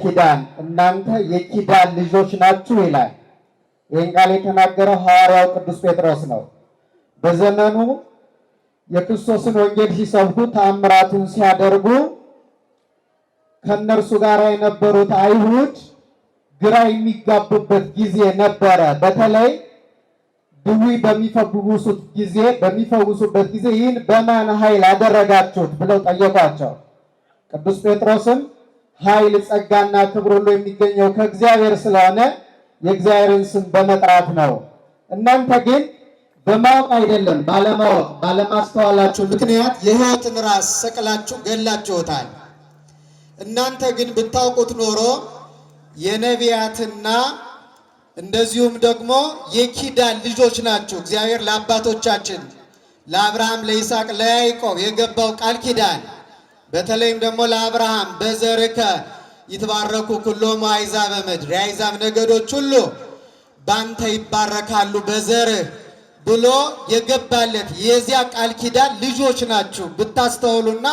ኪዳን እናንተ የኪዳን ልጆች ናችሁ ይላል። ይህን ቃል የተናገረው ሐዋርያው ቅዱስ ጴጥሮስ ነው። በዘመኑ የክርስቶስን ወንጌል ሲሰብኩ ተአምራቱን ሲያደርጉ ከነርሱ ጋር የነበሩት አይሁድ ግራ የሚጋቡበት ጊዜ ነበረ። በተለይ ድውይ በሚፈውሱበት ጊዜ ይህን በማን ኃይል አደረጋችሁት ብለው ጠየቋቸው። ቅዱስ ጴጥሮስም ኃይል ጸጋና ክብር ሁሉ የሚገኘው ከእግዚአብሔር ስለሆነ የእግዚአብሔርን ስም በመጥራት ነው። እናንተ ግን በማወቅ አይደለም ባለማወቅ ባለማስተዋላችሁ ምክንያት የሕይወትን ራስ ሰቅላችሁ ገላችሁታል። እናንተ ግን ብታውቁት ኖሮ የነቢያትና እንደዚሁም ደግሞ የኪዳን ልጆች ናችሁ። እግዚአብሔር ለአባቶቻችን ለአብርሃም፣ ለይስሐቅ፣ ለያዕቆብ የገባው ቃል ኪዳን በተለይም ደግሞ ለአብርሃም በዘርከ ይትባረኩ ኩሎሙ አሕዛበ ምድር የአሕዛብ ነገዶች ሁሉ ባንተ ይባረካሉ በዘርህ ብሎ የገባለት የዚያ ቃል ኪዳን ልጆች ናችሁ ብታስተውሉና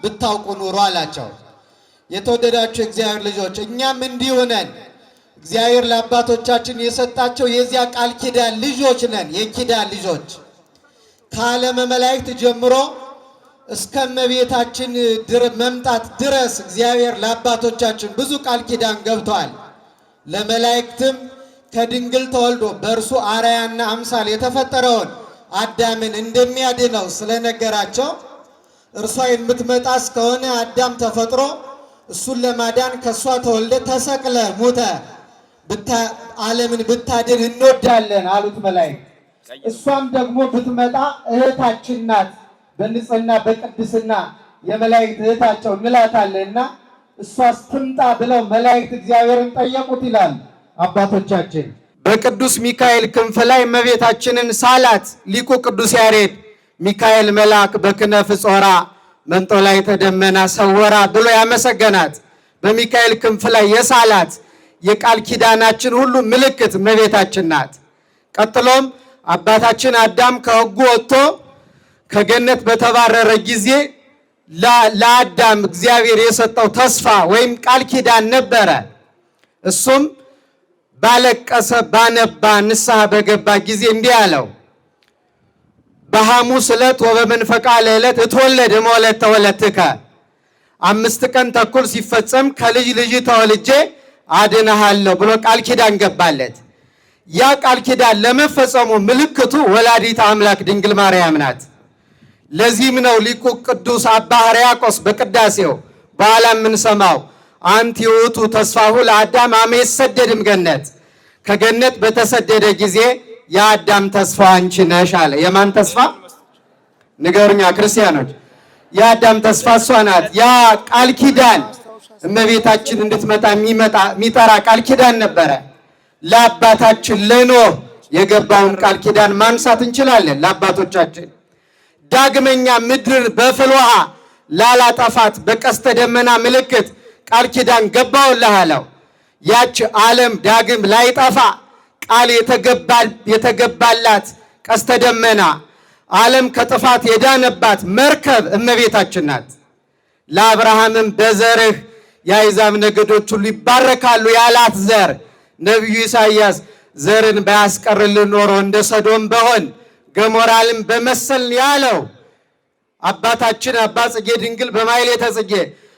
ብታውቁ ኑሮ አላቸው። የተወደዳችሁ እግዚአብሔር ልጆች እኛም እንዲሁ ነን። እግዚአብሔር ለአባቶቻችን የሰጣቸው የዚያ ቃል ኪዳን ልጆች ነን። የኪዳን ልጆች ከዓለመ መላእክት ጀምሮ እስከ እመቤታችን መምጣት ድረስ እግዚአብሔር ለአባቶቻችን ብዙ ቃል ኪዳን ገብቷል። ለመላእክትም ከድንግል ተወልዶ በእርሱ አርአያና አምሳል የተፈጠረውን አዳምን እንደሚያድነው ስለነገራቸው እርሷ የምትመጣ እስከሆነ አዳም ተፈጥሮ እሱን ለማዳን ከእሷ ተወልደ ተሰቅለ ሙተ ዓለምን ብታድን እንወዳለን አሉት መላእክት። እሷም ደግሞ ብትመጣ እህታችን ናት፣ በንጽህና በቅድስና የመላእክት እህታቸው እንላታለንና እሷስ ትምጣ ብለው መላእክት እግዚአብሔርን ጠየቁት ይላል አባቶቻችን። በቅዱስ ሚካኤል ክንፍ ላይ እመቤታችንን ሳላት ሊቁ ቅዱስ ያሬድ ሚካኤል መልአክ በክነፍ ጾራ መንጦላዕተ ደመና ሰወራ ብሎ ያመሰገናት በሚካኤል ክንፍ ላይ የሳላት የቃል ኪዳናችን ሁሉ ምልክት እመቤታችን ናት። ቀጥሎም አባታችን አዳም ከሕጉ ወጥቶ ከገነት በተባረረ ጊዜ ለአዳም እግዚአብሔር የሰጠው ተስፋ ወይም ቃል ኪዳን ነበረ። እሱም ባለቀሰ ባነባ ንስሐ በገባ ጊዜ እንዲህ አለው፣ በሐሙስ ዕለት ወበመንፈቃ ለዕለት እትወለድ እምወለተ ወለትከ 5 ቀን ተኩል ሲፈጸም ከልጅ ልጅ ተወልጄ አድንሃለሁ ብሎ ቃል ኪዳን ገባለት። ያ ቃል ኪዳን ለመፈጸሙ ምልክቱ ወላዲተ አምላክ ድንግል ማርያም ናት። ለዚህም ነው ሊቁ ቅዱስ አባ ሕርያቆስ በቅዳሴው በኋላ የምንሰማው አንቲ ውእቱ ተስፋሁ ለአዳም አመ ይሰደድም ገነት፣ ከገነት በተሰደደ ጊዜ የአዳም ተስፋ አንቺ ነሽ አለ። የማን ተስፋ ንገሩኛ ክርስቲያኖች? የአዳም ተስፋ እሷ ናት። ያ ቃል ኪዳን እመቤታችን እንድትመጣ የሚጠራ ቃል ኪዳን ነበረ። ለአባታችን ለኖህ የገባውን ቃል ኪዳን ማንሳት እንችላለን። ለአባቶቻችን ዳግመኛ ምድር በፍል ውሃ ላላጠፋት በቀስተ ደመና ምልክት ቃል ኪዳን ገባውልህ አለው። ያች ዓለም ዳግም ላይጠፋ ቃል የተገባላት ቀስተ ደመና ዓለም ከጥፋት የዳነባት መርከብ እመቤታችን ናት። ለአብርሃምም በዘርህ የአሕዛብ ነገዶች ሁሉ ይባረካሉ ያላት ዘር ነቢዩ ኢሳይያስ ዘርን ባያስቀርልን ኖሮ እንደ ሰዶም በሆን ገሞራልን በመሰልን ያለው አባታችን አባ ጽጌ ድንግል በማኅሌተ ጽጌ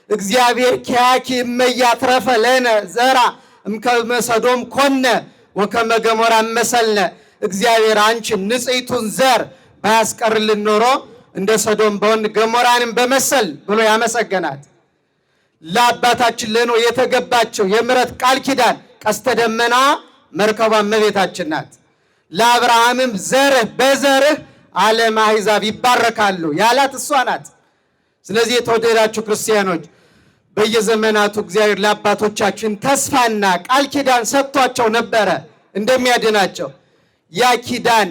እግዚአብሔር ኪያኪ እመያትረፈ ለነ ዘራ እምከመ ሰዶም ኮነ ወከመ ገሞራ መሰልነ፣ እግዚአብሔር አንቺን ንጽሕቱን ዘር ባያስቀርልን ኖሮ እንደ ሰዶም በሆን ገሞራንም በመሰል ብሎ ያመሰገናት። ለአባታችን ለኖህ የተገባቸው የምሕረት ቃል ኪዳን ቀስተ ደመና መርከቧ እመቤታችን ናት። ለአብርሃምም ዘርህ በዘርህ ዓለም አሕዛብ ይባረካሉ ያላት እሷ ናት። ስለዚህ የተወደዳችሁ ክርስቲያኖች በየዘመናቱ እግዚአብሔር ለአባቶቻችን ተስፋና ቃል ኪዳን ሰጥቷቸው ነበረ እንደሚያድናቸው። ያ ኪዳን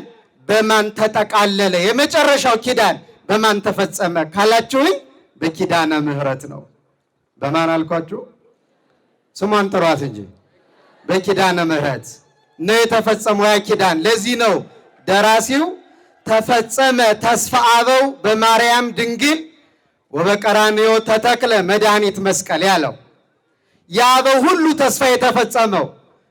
በማን ተጠቃለለ? የመጨረሻው ኪዳን በማን ተፈጸመ ካላችሁኝ በኪዳነ ምሕረት ነው። በማን አልኳችሁ? ስሟን ጥሯት እንጂ በኪዳነ ምሕረት ነው የተፈጸመው ያ ኪዳን። ለዚህ ነው ደራሲው ተፈጸመ ተስፋ አበው በማርያም ድንግል ወበቀራንዮ ተተክለ መድኃኒት መስቀል ያለው። የአበው ሁሉ ተስፋ የተፈጸመው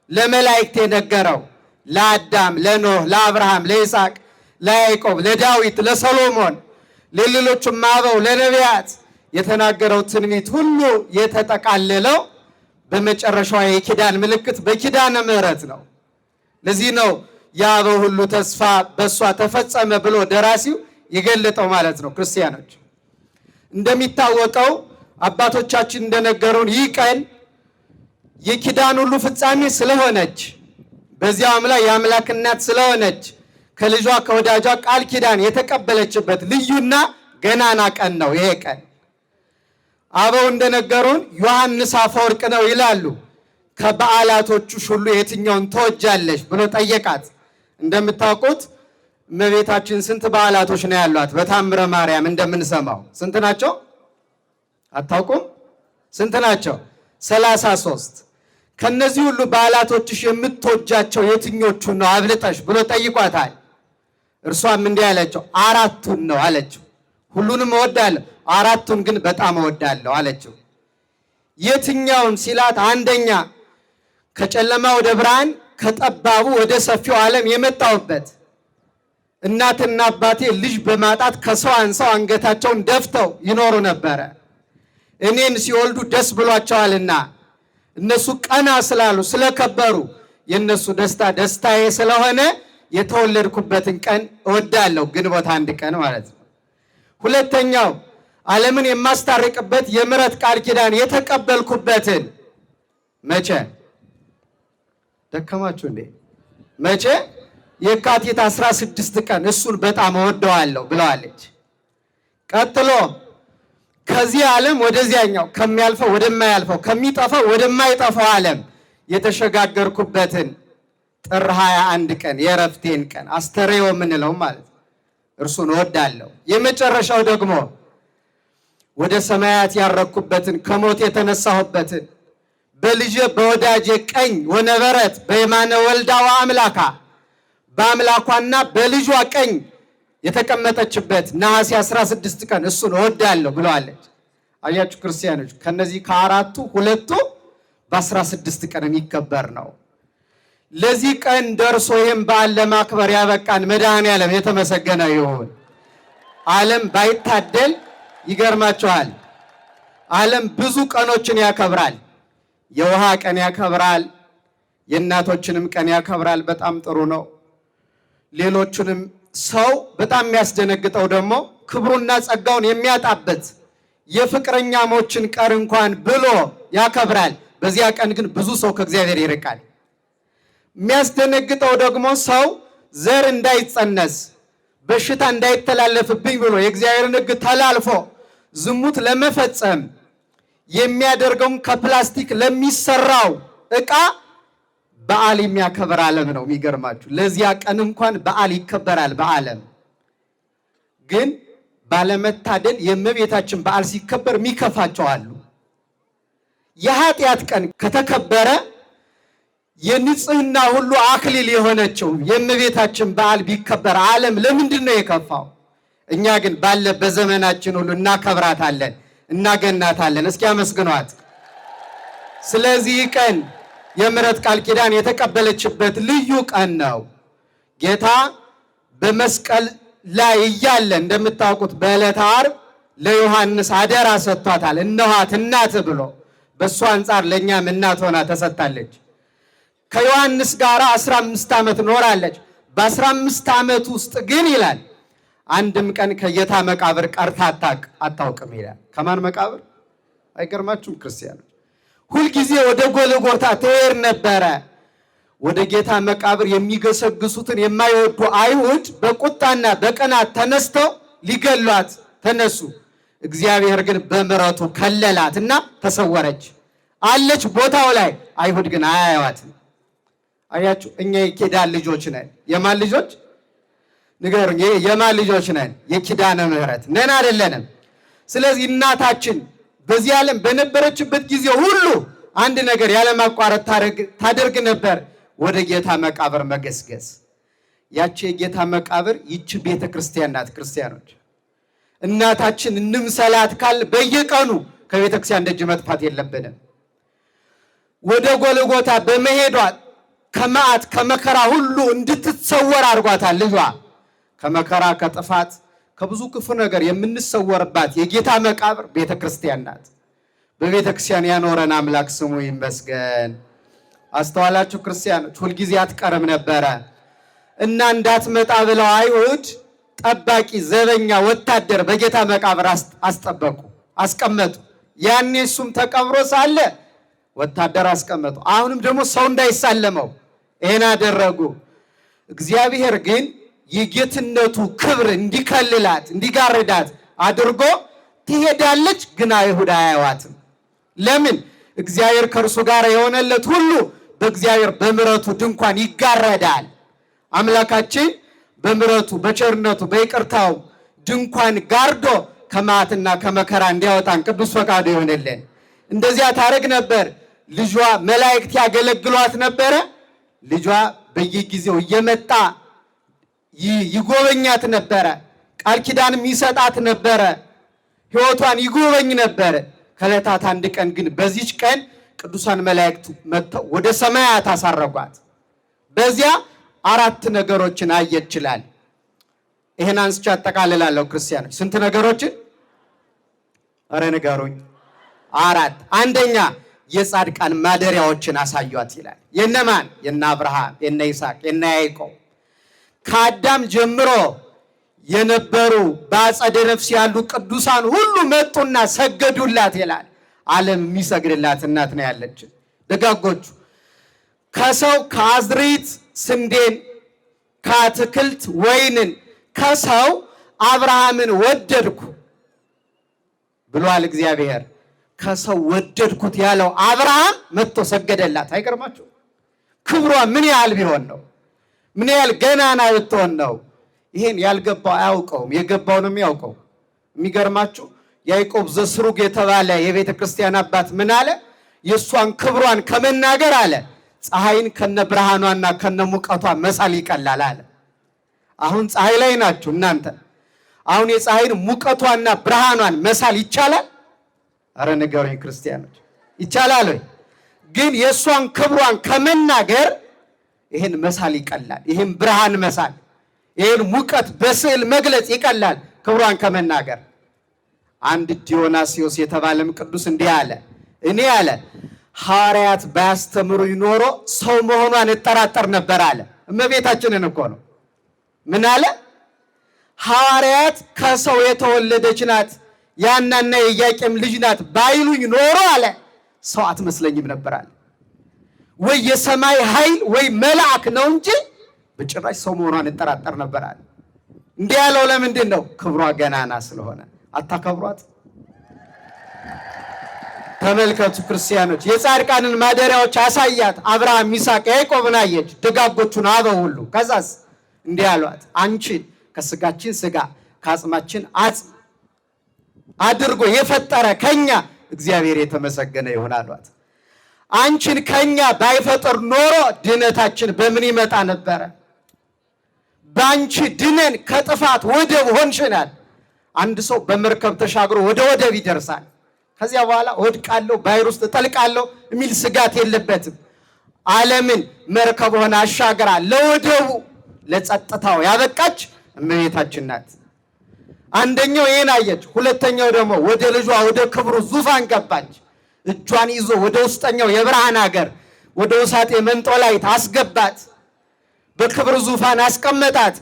ለመላእክት የነገረው ለአዳም፣ ለኖህ፣ ለአብርሃም፣ ለይስሐቅ፣ ለያዕቆብ፣ ለዳዊት፣ ለሰሎሞን፣ ለሌሎችም አበው ለነቢያት የተናገረው ትንቢት ሁሉ የተጠቃለለው በመጨረሻው የኪዳን ምልክት በኪዳነ ምሕረት ነው። ለዚህ ነው የአበው ሁሉ ተስፋ በእሷ ተፈጸመ ብሎ ደራሲው የገለጠው ማለት ነው። ክርስቲያኖች እንደሚታወቀው አባቶቻችን እንደነገሩን ይህ ቀን የኪዳን ሁሉ ፍጻሜ ስለሆነች በዚያውም ላይ የአምላክ እናት ስለሆነች ከልጇ ከወዳጇ ቃል ኪዳን የተቀበለችበት ልዩና ገናና ቀን ነው ይሄ ቀን። አበው እንደነገሩን ዮሐንስ አፈወርቅ ነው ይላሉ። ከበዓላቶቹ ሁሉ የትኛውን ትወጃለሽ ብሎ ጠየቃት። እንደምታውቁት እመቤታችን ስንት በዓላቶች ነው ያሏት? በታምረ ማርያም እንደምንሰማው ስንት ናቸው? አታውቁም? ስንት ናቸው? 33። ከነዚህ ሁሉ በዓላቶችሽ የምትወጃቸው የትኞቹን ነው አብልጠሽ ብሎ ጠይቋታል። እርሷም እንዲህ አለችው፣ አራቱን ነው አለችው። ሁሉንም እወዳለሁ፣ አራቱን ግን በጣም እወዳለሁ አለችው። የትኛውን ሲላት፣ አንደኛ ከጨለማ ወደ ብርሃን ከጠባቡ ወደ ሰፊው ዓለም የመጣሁበት እናትና አባቴ ልጅ በማጣት ከሰው አንሰው አንገታቸውን ደፍተው ይኖሩ ነበረ። እኔን ሲወልዱ ደስ ብሏቸዋልና እነሱ ቀና ስላሉ ስለከበሩ የነሱ ደስታ ደስታዬ ስለሆነ የተወለድኩበትን ቀን እወዳለሁ፣ ግንቦት 1 ቀን ማለት ነው። ሁለተኛው ዓለምን የማስታርቅበት የምሕረት ቃል ኪዳን የተቀበልኩበትን መቼ ደከማችሁ እንዴ? መቼ? የካቲት 16 ቀን እሱን በጣም እወደዋለሁ ብለዋለች። ቀጥሎ ከዚህ ዓለም ወደዚያኛው ከሚያልፈው ወደማያልፈው ከሚጠፋው ወደማይጠፋው ዓለም የተሸጋገርኩበትን ጥር 21 ቀን የእረፍቴን ቀን አስተርእዮ የምንለው ማለት እርሱን እወዳለሁ። የመጨረሻው ደግሞ ወደ ሰማያት ያረኩበትን ከሞት የተነሳሁበትን በልጄ በወዳጄ ቀኝ ወነበረት በየማነ ወልዳ ወአምላካ በአምላኳና በልጇ ቀኝ የተቀመጠችበት ነሐሴ 16 ቀን እሱን እወዳለሁ ብለዋለች። አያችሁ ክርስቲያኖች፣ ከነዚህ ከአራቱ ሁለቱ በ16 ቀን የሚከበር ነው። ለዚህ ቀን ደርሶ ይህም በዓል ለማክበር ያበቃን መድኃኔዓለም የተመሰገነ ይሁን። ዓለም ባይታደል ይገርማችኋል፣ ዓለም ብዙ ቀኖችን ያከብራል። የውሃ ቀን ያከብራል፣ የእናቶችንም ቀን ያከብራል። በጣም ጥሩ ነው። ሌሎቹንም ሰው በጣም የሚያስደነግጠው ደግሞ ክብሩና ጸጋውን የሚያጣበት የፍቅረኛሞችን ቀን እንኳን ብሎ ያከብራል። በዚያ ቀን ግን ብዙ ሰው ከእግዚአብሔር ይርቃል። የሚያስደነግጠው ደግሞ ሰው ዘር እንዳይጸነስ በሽታ እንዳይተላለፍብኝ ብሎ የእግዚአብሔርን ሕግ ተላልፎ ዝሙት ለመፈጸም የሚያደርገውን ከፕላስቲክ ለሚሰራው ዕቃ በዓል የሚያከብር ዓለም ነው። የሚገርማችሁ ለዚያ ቀን እንኳን በዓል ይከበራል። በዓለም ግን ባለመታደል የእመቤታችን በዓል ሲከበር የሚከፋቸው አሉ። የኃጢአት ቀን ከተከበረ የንጽህና ሁሉ አክሊል የሆነችው የእመቤታችን በዓል ቢከበር ዓለም ለምንድን ነው የከፋው? እኛ ግን ባለ በዘመናችን ሁሉ እናከብራታለን፣ እናገናታለን። እስኪ አመስግኗት። ስለዚህ ቀን የምሕረት ቃል ኪዳን የተቀበለችበት ልዩ ቀን ነው። ጌታ በመስቀል ላይ እያለ እንደምታውቁት በዕለተ ዓርብ ለዮሐንስ አደራ ሰጥቷታል። እነኋት እናት ብሎ በእሱ አንጻር ለእኛም እናት ሆና ተሰጥታለች። ከዮሐንስ ጋር 15 ዓመት ኖራለች። በ15 ዓመት ውስጥ ግን ይላል አንድም ቀን ከጌታ መቃብር ቀርታ አታውቅም ይላል። ከማን መቃብር? አይገርማችሁም ክርስቲያኖች? ሁልጊዜ ወደ ጎልጎታ ትሄድ ነበረ። ወደ ጌታ መቃብር የሚገሰግሱትን የማይወዱ አይሁድ በቁጣና በቅናት ተነስተው ሊገሏት ተነሱ። እግዚአብሔር ግን በምሕረቱ ከለላትና ተሰወረች አለች ቦታው ላይ። አይሁድ ግን አያዩዋትም። አያችሁ፣ እኛ የኪዳን ልጆች ነን። የማን ልጆች ንገሩኝ? የማን ልጆች ነን? የኪዳነ ምሕረት ነን አይደለንም? ስለዚህ እናታችን በዚህ ዓለም በነበረችበት ጊዜ ሁሉ አንድ ነገር ያለማቋረጥ ታደርግ ነበር፣ ወደ ጌታ መቃብር መገስገስ። ያቺ የጌታ መቃብር ይቺ ቤተ ክርስቲያን ናት። ክርስቲያኖች እናታችን እንምሰላት ካል በየቀኑ ከቤተ ክርስቲያን ደጅ መጥፋት የለብንም። ወደ ጎልጎታ በመሄዷ ከመዓት ከመከራ ሁሉ እንድትሰወር አድርጓታል። ልጇ ከመከራ ከጥፋት ከብዙ ክፉ ነገር የምንሰወርባት የጌታ መቃብር ቤተክርስቲያን ናት። በቤተክርስቲያን ያኖረን አምላክ ስሙ ይመስገን። አስተዋላችሁ ክርስቲያኖች? ሁልጊዜ አትቀርም ነበረ እና እንዳትመጣ ብለው አይሁድ ጠባቂ ዘበኛ ወታደር በጌታ መቃብር አስቀመጡ። ያኔ እሱም ተቀብሮ ሳለ ወታደር አስቀመጡ። አሁንም ደግሞ ሰው እንዳይሳለመው ይሄን አደረጉ። እግዚአብሔር ግን የጌትነቱ ክብር እንዲከልላት እንዲጋርዳት አድርጎ ትሄዳለች፣ ግን አይሁድ አያዩዋትም። ለምን? እግዚአብሔር ከእርሱ ጋር የሆነለት ሁሉ በእግዚአብሔር በምሕረቱ ድንኳን ይጋረዳል። አምላካችን በምሕረቱ በቸርነቱ በይቅርታው ድንኳን ጋርዶ ከመዓትና ከመከራ እንዲያወጣን ቅዱስ ፈቃዱ ይሆንልን። እንደዚያ ታረግ ነበር። ልጇ መላእክት ያገለግሏት ነበረ። ልጇ በየጊዜው እየመጣ ይጎበኛት ነበረ። ቃል ኪዳንም ይሰጣት ነበረ። ሕይወቷን ይጎበኝ ነበር። ከዕለታት አንድ ቀን ግን በዚች ቀን ቅዱሳን መላእክት መጥተው ወደ ሰማያት አሳረጓት። በዚያ 4 ነገሮችን አየችላል። ይሄን አንስቼ አጠቃልላለሁ። ክርስቲያኖች ስንት ነገሮችን? አረ ንገሩኝ። 4። አንደኛ የጻድቃን ማደሪያዎችን አሳዩት ይላል። የነማን? የነ አብርሃም፣ የነ ይስሐቅ፣ የነ ያዕቆብ ከአዳም ጀምሮ የነበሩ በአጸደ ነፍስ ያሉ ቅዱሳን ሁሉ መጡና ሰገዱላት ይላል። ዓለም የሚሰግድላት እናት ነው ያለችን። ደጋጎቹ ከሰው ከአዝሪት ስንዴን ከአትክልት ወይንን ከሰው አብርሃምን ወደድኩ ብሏል እግዚአብሔር። ከሰው ወደድኩት ያለው አብርሃም መጥቶ ሰገደላት። አይገርማችሁ? ክብሯ ምን ያህል ቢሆን ነው? ምን ያህል ገናና ብትሆን ነው? ይሄን ያልገባው አያውቀውም፣ የገባው ነው የሚያውቀው። የሚገርማችሁ ያዕቆብ ዘስሩግ የተባለ የቤተ ክርስቲያን አባት ምን አለ? የእሷን ክብሯን ከመናገር አለ ፀሐይን ከነ ብርሃኗና ከነ ሙቀቷ መሳል ይቀላል አለ። አሁን ፀሐይ ላይ ናችሁ እናንተ። አሁን የፀሐይን ሙቀቷና ብርሃኗን መሳል ይቻላል? አረ ንገሩኝ ክርስቲያኖች፣ ይቻላል ወይ? ግን የእሷን ክብሯን ከመናገር ይሄን መሳል ይቀላል። ይሄን ብርሃን መሳል፣ ይሄን ሙቀት በስዕል መግለጽ ይቀላል ክብሯን ከመናገር። አንድ ዲዮናስዮስ የተባለም ቅዱስ እንዲህ አለ፣ እኔ አለ ሐዋርያት ባያስተምሩ ይኖሮ ሰው መሆኗን እጠራጠር ነበር አለ። እመቤታችንን እኮ ነው። ምን አለ? ሐዋርያት ከሰው የተወለደች ናት ያናና የኢያቄም ልጅ ናት ባይሉኝ ኖሮ አለ ሰው አትመስለኝም ነበር አለ። ወይ የሰማይ ኃይል ወይ መልአክ ነው እንጂ በጭራሽ ሰው መሆኗን እጠራጠር ነበር አለ። እንዲህ ያለው ለምንድን ነው? ክብሯ ገናና ስለሆነ። አታከብሯት? ተመልከቱ ክርስቲያኖች፣ የጻድቃንን ማደሪያዎች አሳያት። አብርሃም፣ ይስሐቅ፣ ያዕቆብን አየች፣ ደጋጎቹን አበው ሁሉ። ከዛስ እንዲህ አሏት፣ አንቺን ከስጋችን ስጋ ከአጽማችን አጽም አድርጎ የፈጠረ ከኛ እግዚአብሔር የተመሰገነ ይሁን አሏት። አንቺን ከኛ ባይፈጥር ኖሮ ድነታችን በምን ይመጣ ነበረ? ባንቺ ድነን ከጥፋት ወደብ ሆንሽናል። አንድ ሰው በመርከብ ተሻግሮ ወደ ወደብ ይደርሳል። ከዚያ በኋላ ወድቃለሁ ባሕር ውስጥ እጠልቃለሁ የሚል ስጋት የለበትም። ዓለምን መርከብ ሆና አሻግራ ለወደቡ ለጸጥታው ያበቃች እመቤታችን ናት። አንደኛው ይሄን አየች። ሁለተኛው ደግሞ ወደ ልጇ ወደ ክብሩ ዙፋን ገባች። እጇን ይዞ ወደ ውስጠኛው የብርሃን ሀገር ወደ ውሳጤ መንጦላይት አስገባት። በክብር ዙፋን አስቀመጣት።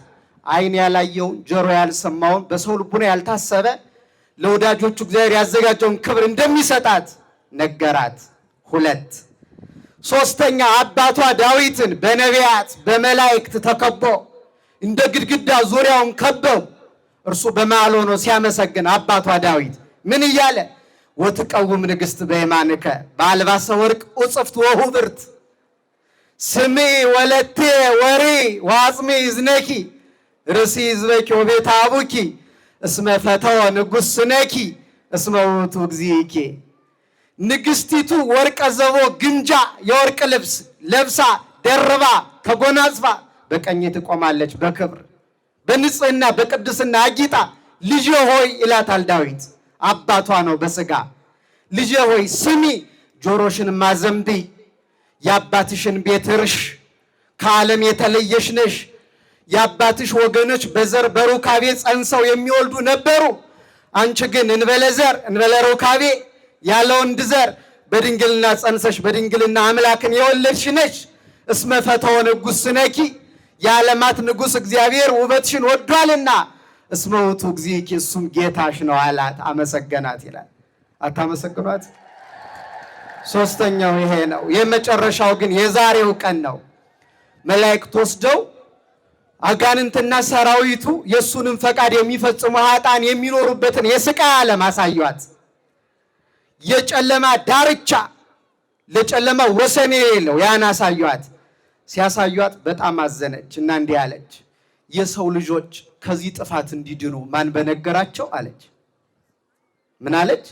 ዓይን ያላየውን ጆሮ ያልሰማውን በሰው ልቡና ያልታሰበ ለወዳጆቹ እግዚአብሔር ያዘጋጀውን ክብር እንደሚሰጣት ነገራት። 2 ሶስተኛ አባቷ ዳዊትን በነቢያት በመላእክት ተከቦ እንደ ግድግዳ ዙሪያውን ከበው እርሱ በመሃል ሆኖ ሲያመሰግን አባቷ ዳዊት ምን እያለ? ወትቀውም ንግሥት በየማንከ በአልባሰ ወርቅ ውጽፍት ወሁብርት ስሚ ወለቴ ወሪ ዋጽሚ ይዝነኪ ርሲ ይዝበኪ ወቤት አቡኪ እስመ ፈተወ ንጉሥ ስነኪ እስመ ውእቱ እግዚእኪ። ንግሥቲቱ ወርቀ ዘቦ ግምጃ የወርቅ ልብስ ለብሳ ደርባ ተጎናጽፋ በቀኝ ትቆማለች። በክብር በንጽህና በቅድስና አጊጣ ልጄ ሆይ ይላታል ዳዊት። አባቷ ነው በሥጋ። ልጄ ሆይ ስሚ፣ ጆሮሽን ማዘንቢ፣ የአባትሽን ቤት እርሽ፣ ከዓለም የተለየሽ ነሽ። የአባትሽ ወገኖች በዘር በሩካቤ ጸንሰው የሚወልዱ ነበሩ። አንቺ ግን እንበለ ዘር እንበለ ሩካቤ ያለ ወንድ ዘር በድንግልና ጸንሰሽ በድንግልና አምላክን የወለድሽ ነሽ። እስመ ፈተወ ንጉሥ ስነኪ የዓለማት ንጉሥ እግዚአብሔር ውበትሽን ወዷልና እስመ ውእቱ እግዚእኪ እሱም ጌታሽ ነው አላት። አመሰገናት ይላል። አታመሰግኗት? ሶስተኛው ይሄ ነው። የመጨረሻው ግን የዛሬው ቀን ነው። መላእክት ወስደው አጋንንትና ሰራዊቱ የእሱንም ፈቃድ የሚፈጽሙ ኃጥአን የሚኖሩበትን የስቃይ ዓለም አሳዩአት። የጨለማ ዳርቻ ለጨለማ ወሰን የሌለው ያን አሳዩአት። ሲያሳዩአት በጣም አዘነች እና እንዲህ አለች፣ የሰው ልጆች ከዚህ ጥፋት እንዲድኑ ማን በነገራቸው አለች። ምን አለች?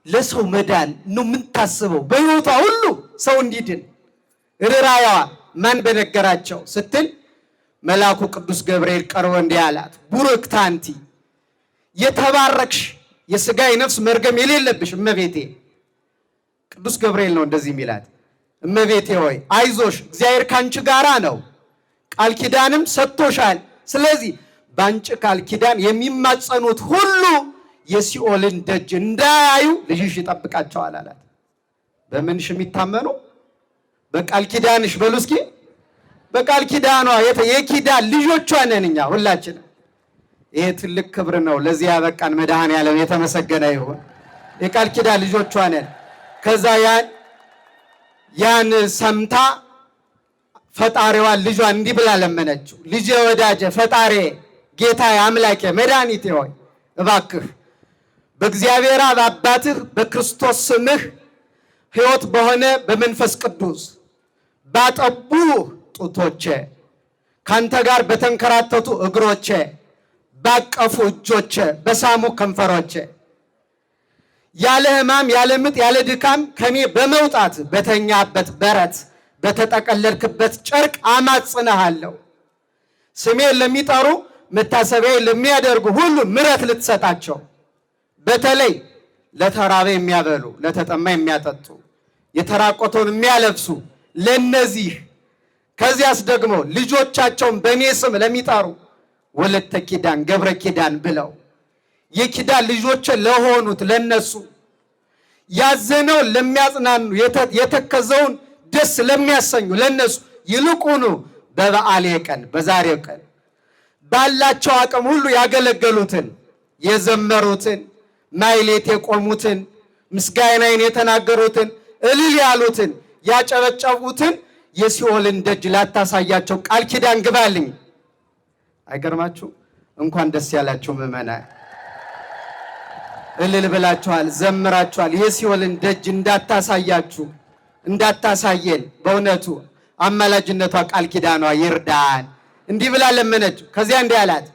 ለሰው መዳን ነው የምታስበው በሕይወቷ ሁሉ ሰው እንዲድን ርራያዋ ማን በነገራቸው ስትል መልአኩ ቅዱስ ገብርኤል ቀርቦ እንዲህ አላት፣ ቡርክት አንቲ የተባረክሽ የሥጋ የነፍስ መርገም የሌለብሽ እመቤቴ። ቅዱስ ገብርኤል ነው እንደዚህ የሚላት። እመቤቴ ሆይ አይዞሽ፣ እግዚአብሔር ካንቺ ጋራ ነው፣ ቃል ኪዳንም ሰጥቶሻል። ስለዚህ ባንቺ ቃል ኪዳን የሚማጸኑት ሁሉ የሲኦልን ደጅ እንዳያዩ ልጅሽ ይጠብቃቸዋል አላት። በምንሽ የሚታመኑ? በቃል ኪዳንሽ በሉ እስኪ። በቃል ኪዳኗ የኪዳን ልጆቿ ነን እኛ ሁላችንም። ይሄ ትልቅ ክብር ነው። ለዚህ ያበቃን መድኃኔዓለም የተመሰገነ ይሁን። የቃል ኪዳን ልጆቿ ነን። ከዛ ያን ሰምታ ፈጣሪዋን ልጇን እንዲህ ብላ ለመነችው፣ ልጄ ወዳጄ፣ ፈጣሪ ጌታዬ፣ አምላኬ፣ መድኃኒቴ ሆይ እባክህ በእግዚአብሔር አብ አባትህ በክርስቶስ ስምህ ሕይወት በሆነ በመንፈስ ቅዱስ ባጠቡ ጡቶቼ፣ ካንተ ጋር በተንከራተቱ እግሮቼ፣ ባቀፉ እጆቼ፣ በሳሙ ከንፈሮቼ ያለ ሕማም ያለ ምጥ ያለ ድካም ከኔ በመውጣት በተኛበት በረት በተጠቀለልክበት ጨርቅ አማጽንሃለሁ። ስሜን ለሚጠሩ መታሰቢያዬን ለሚያደርጉ ሁሉ ምሕረት ልትሰጣቸው፣ በተለይ ለተራበ የሚያበሉ ለተጠማ የሚያጠጡ የተራቆተውን የሚያለብሱ ለነዚህ፣ ከዚያስ ደግሞ ልጆቻቸውን በእኔ ስም ለሚጠሩ ወለተ ኪዳን ገብረ ኪዳን ብለው የኪዳን ልጆች ለሆኑት ለነሱ፣ ያዘነውን ለሚያጽናኑ የተከዘውን ደስ ለሚያሰኙ ለነሱ፣ ይልቁኑ በበዓሌ ቀን በዛሬው ቀን ባላቸው አቅም ሁሉ ያገለገሉትን የዘመሩትን ማይሌት የቆሙትን ምስጋናዬን የተናገሩትን እልል ያሉትን ያጨበጨቡትን የሲኦልን ደጅ ላታሳያቸው ቃል ኪዳን ግባልኝ። አይገርማችሁ? እንኳን ደስ ያላችሁ ምዕመናን። እልል ብላችኋል፣ ዘምራችኋል። የሲኦልን ደጅ እንዳታሳያችሁ እንዳታሳየን በእውነቱ አማላጅነቷ ቃል ኪዳኗ ይርዳን። እንዲህ ብላ ለመነችው። ከዚያ እንዲህ አላት፣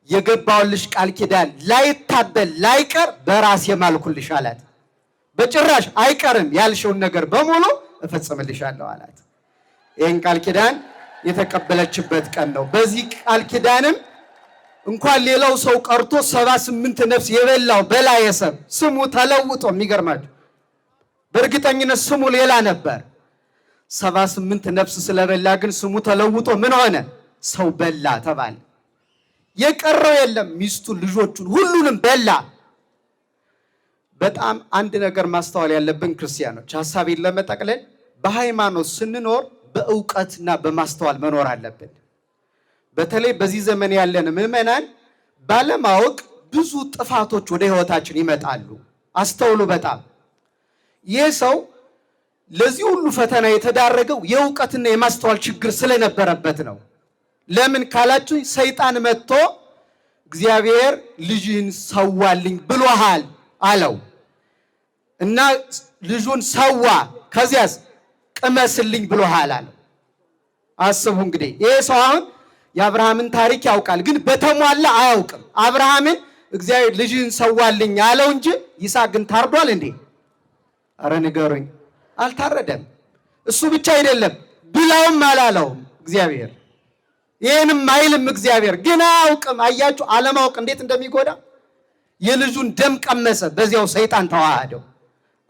የገባውልሽ ቃል ኪዳን ላይታበል ላይቀር በራሴ ማልኩልሽ አላት። በጭራሽ አይቀርም፣ ያልሽውን ነገር በሙሉ እፈጽምልሻለሁ አላት። ይህን ቃል ኪዳን የተቀበለችበት ቀን ነው። በዚህ ቃል ኪዳንም እንኳን ሌላው ሰው ቀርቶ 78 ነፍስ የበላው በላዔ ሰብእ ስሙ ተለውጦ፣ የሚገርማችሁ በእርግጠኝነት ስሙ ሌላ ነበር። 78 ነፍስ ስለበላ ግን ስሙ ተለውጦ ምን ሆነ? ሰው በላ ተባለ። የቀረው የለም፣ ሚስቱን፣ ልጆቹን፣ ሁሉንም በላ። በጣም አንድ ነገር ማስተዋል ያለብን ክርስቲያኖች፣ ሐሳቤን ለመጠቅለል በሃይማኖት ስንኖር በእውቀትና በማስተዋል መኖር አለብን። በተለይ በዚህ ዘመን ያለን ምዕመናን ባለማወቅ ብዙ ጥፋቶች ወደ ሕይወታችን ይመጣሉ። አስተውሉ። በጣም ይህ ሰው ለዚህ ሁሉ ፈተና የተዳረገው የእውቀትና የማስተዋል ችግር ስለነበረበት ነው። ለምን ካላችሁ ሰይጣን መጥቶ እግዚአብሔር ልጅን ሰዋልኝ ብሎሃል አለው እና ልጁን ሰዋ፣ ከዚያስ ቅመስልኝ ብሎሃል አለው። አስቡ እንግዲህ ይህ ሰው አሁን የአብርሃምን ታሪክ ያውቃል፣ ግን በተሟላ አያውቅም። አብርሃምን እግዚአብሔር ልጅን ሰዋልኝ አለው እንጂ ይስሐቅ ግን ታርዷል እንዴ? አረ ንገሩኝ። አልታረደም። እሱ ብቻ አይደለም ብላውም አላለውም እግዚአብሔር። ይህንም አይልም እግዚአብሔር፣ ግን አያውቅም። አያችሁ አለማወቅ እንዴት እንደሚጎዳ። የልጁን ደም ቀመሰ፣ በዚያው ሰይጣን ተዋሃደው።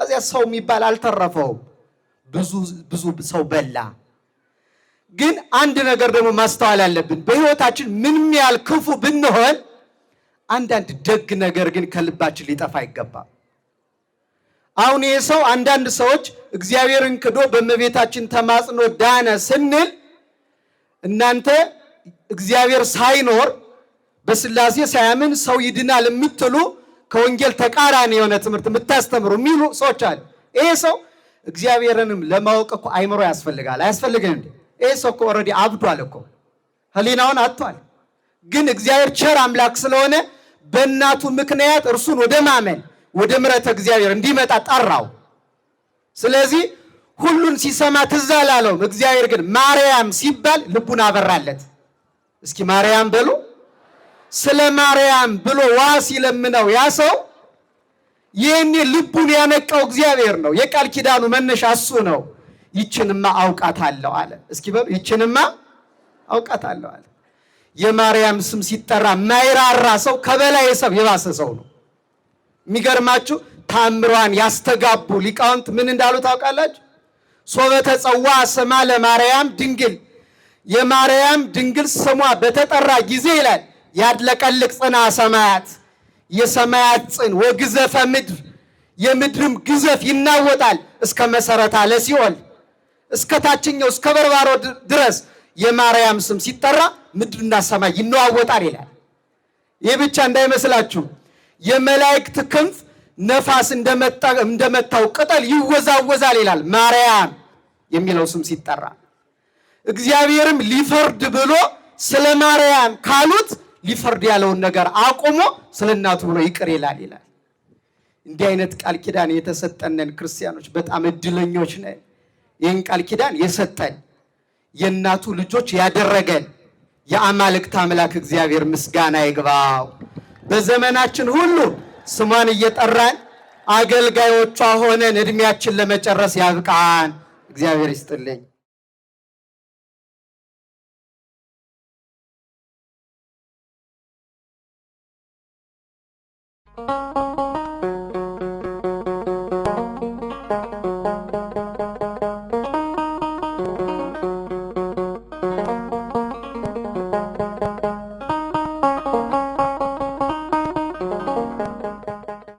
እዚያ ሰው የሚባል አልተረፈውም። ብዙ ሰው በላ። ግን አንድ ነገር ደግሞ ማስተዋል አለብን። በህይወታችን ምንም ያህል ክፉ ብንሆን አንዳንድ ደግ ነገር ግን ከልባችን ሊጠፋ አይገባም። አሁን ይሄ ሰው አንዳንድ ሰዎች እግዚአብሔርን ክዶ በእመቤታችን ተማጽኖ ዳነ ስንል እናንተ እግዚአብሔር ሳይኖር በስላሴ ሳያምን ሰው ይድናል የምትሉ ከወንጌል ተቃራኒ የሆነ ትምህርት የምታስተምሩ የሚሉ ሰዎች አሉ። ይሄ ሰው እግዚአብሔርንም ለማወቅ እኮ አይምሮ ያስፈልጋል። አያስፈልግም እንዴ? ይሄ ሰው እኮ ኦልሬዲ አብዷል እኮ ህሊናውን አጥቷል። ግን እግዚአብሔር ቸር አምላክ ስለሆነ በእናቱ ምክንያት እርሱን ወደ ማመን ወደ ምሕረተ እግዚአብሔር እንዲመጣ ጠራው። ስለዚህ ሁሉን ሲሰማ ትዝ አላለውም። እግዚአብሔር ግን ማርያም ሲባል ልቡን አበራለት። እስኪ ማርያም በሉ። ስለ ማርያም ብሎ ዋ ሲለምነው ያ ሰው ይህኔ ልቡን ያነቃው እግዚአብሔር ነው። የቃል ኪዳኑ መነሻ እሱ ነው። ይችንማ አውቃታለሁ አለ። እስኪ በሉ ይችንማ አውቃታለሁ አለ። የማርያም ስም ሲጠራ ማይራራ ሰው ከበላይ ሰብ የባሰ ሰው ነው። የሚገርማችሁ ታምሯን ያስተጋቡ ሊቃውንት ምን እንዳሉ ታውቃላችሁ? ሶበ ተጸዋ ስማ ለማርያም ድንግል፣ የማርያም ድንግል ስሟ በተጠራ ጊዜ ይላል ያድለቀልቅ ጽና ሰማያት፣ የሰማያት ጽን ወግዘፈ ምድር፣ የምድርም ግዘፍ ይናወጣል እስከ መሰረታ ለሲኦል፣ እስከ ታችኛው እስከ በርባሮ ድረስ የማርያም ስም ሲጠራ ምድርና ሰማይ ይነዋወጣል ይላል። ይህ ብቻ እንዳይመስላችሁ የመላእክት ክንፍ ነፋስ እንደመታው ቅጠል ይወዛወዛል ይላል። ማርያም የሚለው ስም ሲጠራ እግዚአብሔርም ሊፈርድ ብሎ ስለ ማርያም ካሉት ሊፈርድ ያለውን ነገር አቁሞ ስለ እናቱ ብሎ ይቅር ይላል። እንዲህ አይነት ቃል ኪዳን የተሰጠነን ክርስቲያኖች በጣም እድለኞች ነን። ይህን ቃል ኪዳን የሰጠን የእናቱ ልጆች ያደረገን የአማልክት አምላክ እግዚአብሔር ምስጋና ይግባው። በዘመናችን ሁሉ ስሟን እየጠራን አገልጋዮቿ ሆነን እድሜያችን ለመጨረስ ያብቃን። እግዚአብሔር ይስጥልኝ።